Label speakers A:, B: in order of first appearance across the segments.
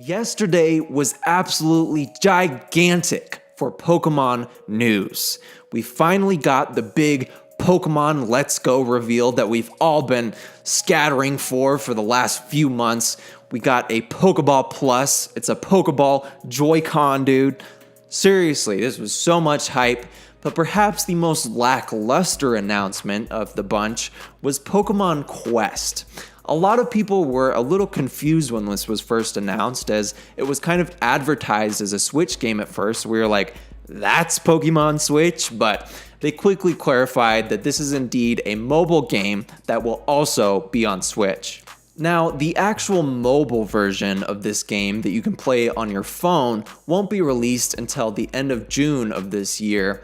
A: Yesterday was absolutely gigantic for Pokemon news. We finally got the big Pokemon Let's Go reveal that we've all been scattering for the last few months. We got a Pokeball Plus. It's a Pokeball Joy-Con, dude. Seriously, this was so much hype. But perhaps the most lackluster announcement of the bunch was Pokemon Quest. A lot of people were a little confused when this was first announced, as it was kind of advertised as a Switch game at first. We were like, that's Pokemon Switch? But they quickly clarified that this is indeed a mobile game that will also be on Switch. Now, the actual mobile version of this game that you can play on your phone won't be released until the end of June of this year,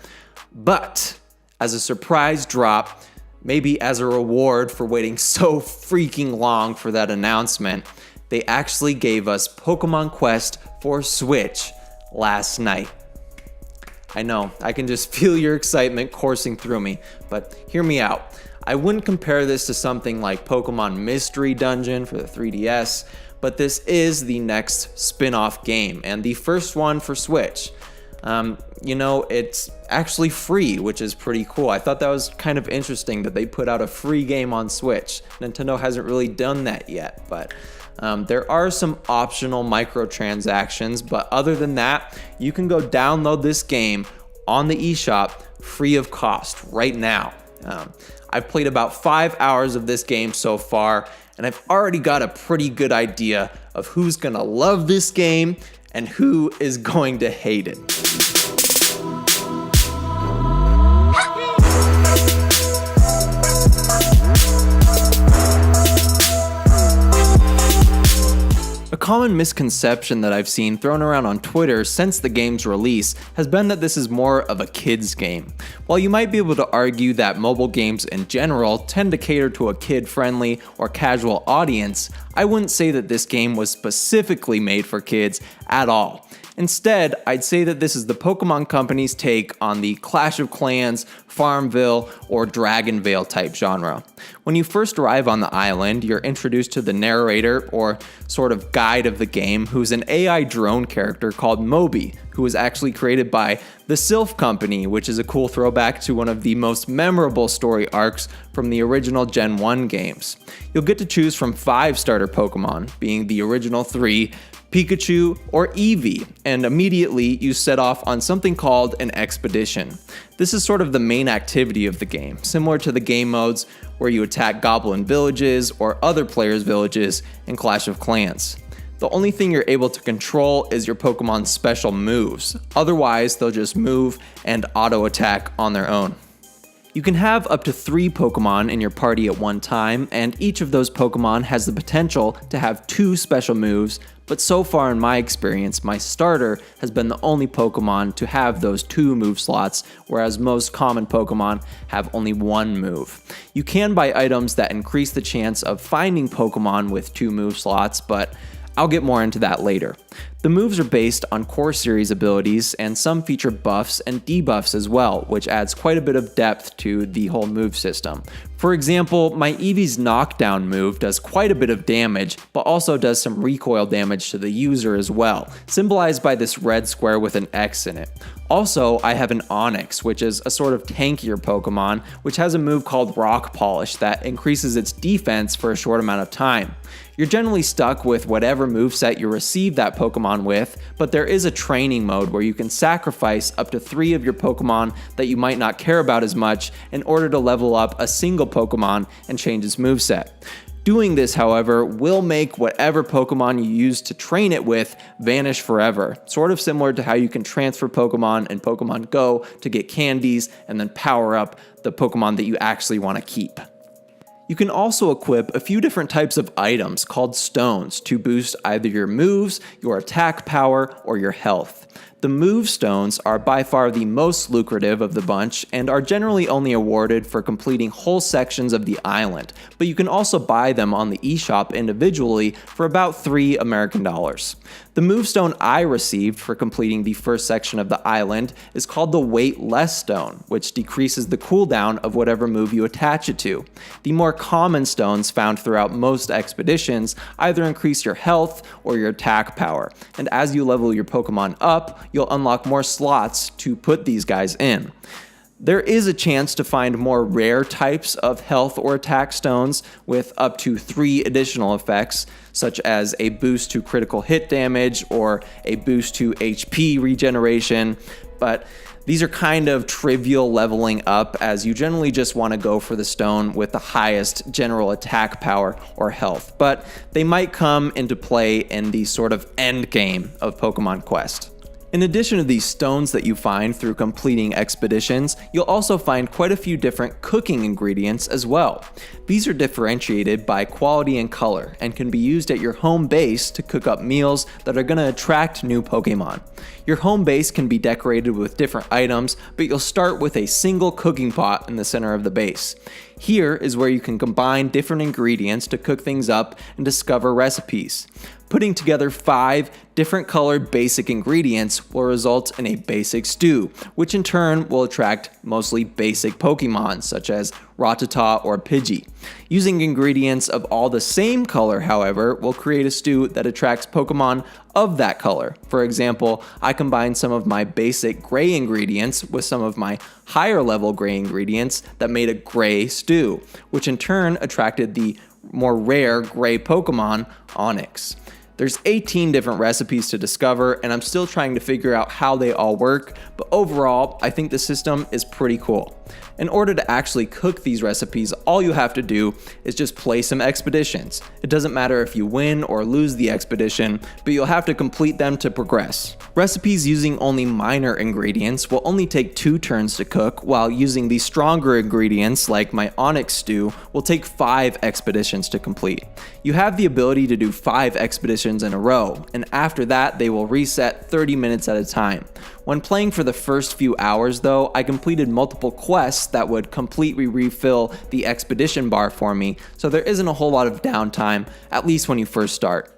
A: but as a surprise drop, maybe as a reward for waiting so freaking long for that announcement, they actually gave us Pokemon Quest for Switch last night. I know, I can just feel your excitement coursing through me, but hear me out. I wouldn't compare this to something like Pokemon Mystery Dungeon for the 3DS, but this is the next spin-off game, and the first one for Switch. It's actually free, which is pretty cool. I thought that was kind of interesting that they put out a free game on Switch. Nintendo hasn't really done that yet, but there are some optional microtransactions, but other than that, you can go download this game on the eShop free of cost right now. I've played about 5 hours of this game so far, and I've already got a pretty good idea of who's gonna love this game and who is going to hate it. A common misconception that I've seen thrown around on Twitter since the game's release has been that this is more of a kid's game. While you might be able to argue that mobile games in general tend to cater to a kid-friendly or casual audience, I wouldn't say that this game was specifically made for kids at all. Instead, I'd say that this is the Pokemon Company's take on the Clash of Clans, Farmville, or Dragonvale type genre. When you first arrive on the island, you're introduced to the narrator, or sort of guide of the game, who's an AI drone character called Moby, who was actually created by the Sylph Company, which is a cool throwback to one of the most memorable story arcs from the original Gen 1 games. You'll get to choose from 5 starter Pokemon, being the original 3, Pikachu, or Eevee, and immediately you set off on something called an expedition. This is sort of the main activity of the game, similar to the game modes where you attack goblin villages or other players' villages in Clash of Clans. The only thing you're able to control is your Pokemon's special moves, otherwise they'll just move and auto-attack on their own. You can have up to 3 Pokemon in your party at one time, and each of those Pokemon has the potential to have 2 special moves, but so far in my experience, my starter has been the only Pokemon to have those 2 move slots, whereas most common Pokemon have only 1 move. You can buy items that increase the chance of finding Pokemon with 2 move slots, but I'll get more into that later. The moves are based on core series abilities, and some feature buffs and debuffs as well, which adds quite a bit of depth to the whole move system. For example, my Eevee's knockdown move does quite a bit of damage, but also does some recoil damage to the user as well, symbolized by this red square with an X in it. Also, I have an Onix, which is a sort of tankier Pokemon, which has a move called Rock Polish that increases its defense for a short amount of time. You're generally stuck with whatever moveset you receive that Pokemon with, but there is a training mode where you can sacrifice up to 3 of your Pokemon that you might not care about as much in order to level up a single Pokemon and change its moveset. Doing this, however, will make whatever Pokemon you use to train it with vanish forever, sort of similar to how you can transfer Pokemon in Pokemon Go to get candies and then power up the Pokemon that you actually want to keep. You can also equip a few different types of items called stones to boost either your moves, your attack power, or your health. The move stones are by far the most lucrative of the bunch and are generally only awarded for completing whole sections of the island, but you can also buy them on the eShop individually for about $3 American. The move stone I received for completing the first section of the island is called the Weight Less Stone, which decreases the cooldown of whatever move you attach it to. The more common stones found throughout most expeditions either increase your health or your attack power, and as you level your Pokemon up, you'll unlock more slots to put these guys in. There is a chance to find more rare types of health or attack stones with up to 3 additional effects, such as a boost to critical hit damage or a boost to HP regeneration, but these are kind of trivial leveling up, as you generally just want to go for the stone with the highest general attack power or health, but they might come into play in the sort of end game of Pokemon Quest. In addition to these stones that you find through completing expeditions, you'll also find quite a few different cooking ingredients as well. These are differentiated by quality and color and can be used at your home base to cook up meals that are going to attract new Pokemon. Your home base can be decorated with different items, but you'll start with a single cooking pot in the center of the base. Here is where you can combine different ingredients to cook things up and discover recipes. Putting together 5 different colored basic ingredients will result in a basic stew, which in turn will attract mostly basic Pokemon such as Rattata or Pidgey. Using ingredients of all the same color, however, will create a stew that attracts Pokemon of that color. For example, I combined some of my basic gray ingredients with some of my higher level gray ingredients that made a gray stew, which in turn attracted the more rare gray Pokemon, Onix. There's 18 different recipes to discover, and I'm still trying to figure out how they all work, but overall, I think the system is pretty cool. In order to actually cook these recipes, all you have to do is just play some expeditions. It doesn't matter if you win or lose the expedition, but you'll have to complete them to progress. Recipes using only minor ingredients will only take 2 turns to cook, while using the stronger ingredients like my Onix stew will take 5 expeditions to complete. You have the ability to do 5 expeditions in a row, and after that they will reset 30 minutes at a time. When playing for the first few hours though, I completed multiple quests that would completely refill the expedition bar for me, so there isn't a whole lot of downtime, at least when you first start.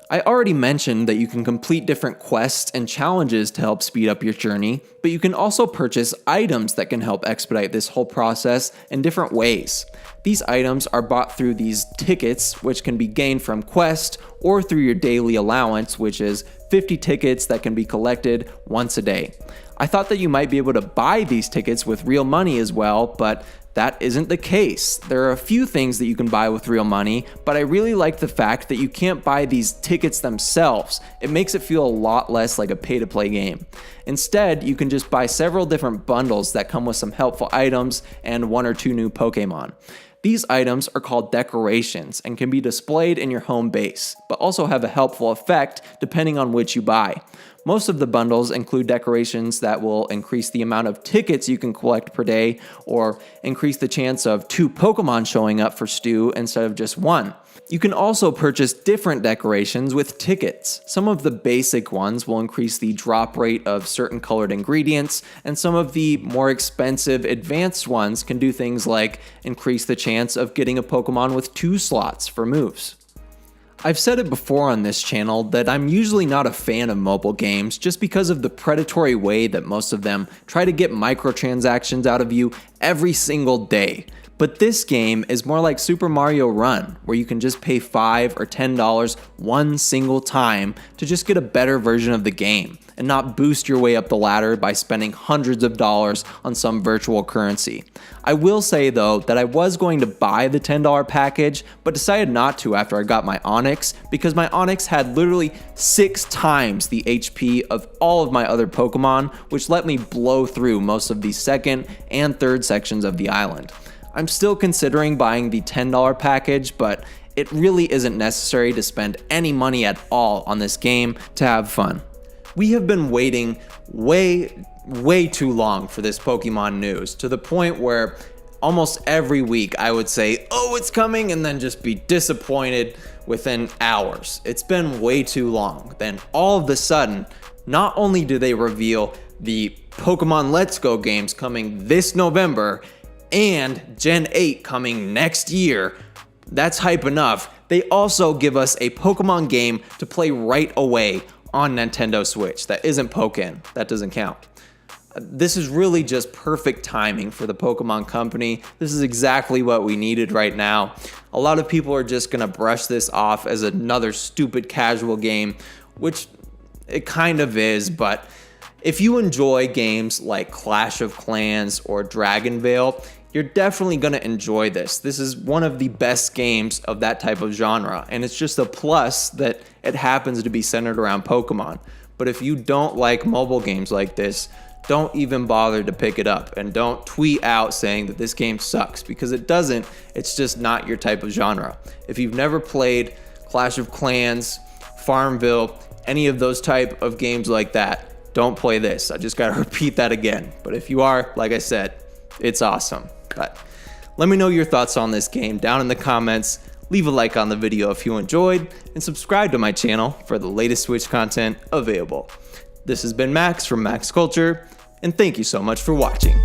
A: I already mentioned that you can complete different quests and challenges to help speed up your journey, but you can also purchase items that can help expedite this whole process in different ways. These items are bought through these tickets, which can be gained from quests, or through your daily allowance, which is 50 tickets that can be collected once a day. I thought that you might be able to buy these tickets with real money as well, but that isn't the case. There are a few things that you can buy with real money, but I really like the fact that you can't buy these tickets themselves. It makes it feel a lot less like a pay-to-play game. Instead, you can just buy several different bundles that come with some helpful items and 1 or 2 new Pokemon. These items are called decorations and can be displayed in your home base, but also have a helpful effect depending on which you buy. Most of the bundles include decorations that will increase the amount of tickets you can collect per day, or increase the chance of 2 Pokemon showing up for stew instead of just 1. You can also purchase different decorations with tickets. Some of the basic ones will increase the drop rate of certain colored ingredients, and some of the more expensive advanced ones can do things like increase the chance of getting a Pokemon with 2 slots for moves. I've said it before on this channel that I'm usually not a fan of mobile games just because of the predatory way that most of them try to get microtransactions out of you every single day. But this game is more like Super Mario Run, where you can just pay $5 or $10 one single time to just get a better version of the game, and not boost your way up the ladder by spending hundreds of dollars on some virtual currency. I will say though that I was going to buy the $10 package, but decided not to after I got my Onix, because my Onix had literally 6 times the HP of all of my other Pokemon, which let me blow through most of the second and third sections of the island. I'm still considering buying the $10 package, but it really isn't necessary to spend any money at all on this game to have fun. We have been waiting way too long for this Pokemon news, to the point where almost every week I would say, oh, it's coming, and then just be disappointed within hours. It's been way too long. Then all of a sudden, not only do they reveal the Pokemon Let's Go games coming this November, and Gen 8 coming next year, that's hype enough. They also give us a Pokemon game to play right away on Nintendo Switch. That isn't Pokken. That doesn't count. This is really just perfect timing for the Pokemon Company. This is exactly what we needed right now. A lot of people are just gonna brush this off as another stupid casual game, which it kind of is, but if you enjoy games like Clash of Clans or Dragonvale, you're definitely gonna enjoy this. This is one of the best games of that type of genre, and it's just a plus that it happens to be centered around Pokemon. But if you don't like mobile games like this, don't even bother to pick it up, and don't tweet out saying that this game sucks, because it doesn't. It's just not your type of genre. If you've never played Clash of Clans, Farmville, any of those type of games like that, don't play this. I just gotta repeat that again. But if you are, like I said, it's awesome. But let me know your thoughts on this game down in the comments. Leave a like on the video if you enjoyed, and subscribe to my channel for the latest Switch content available. This has been Max from Max Culture, and thank you so much for watching.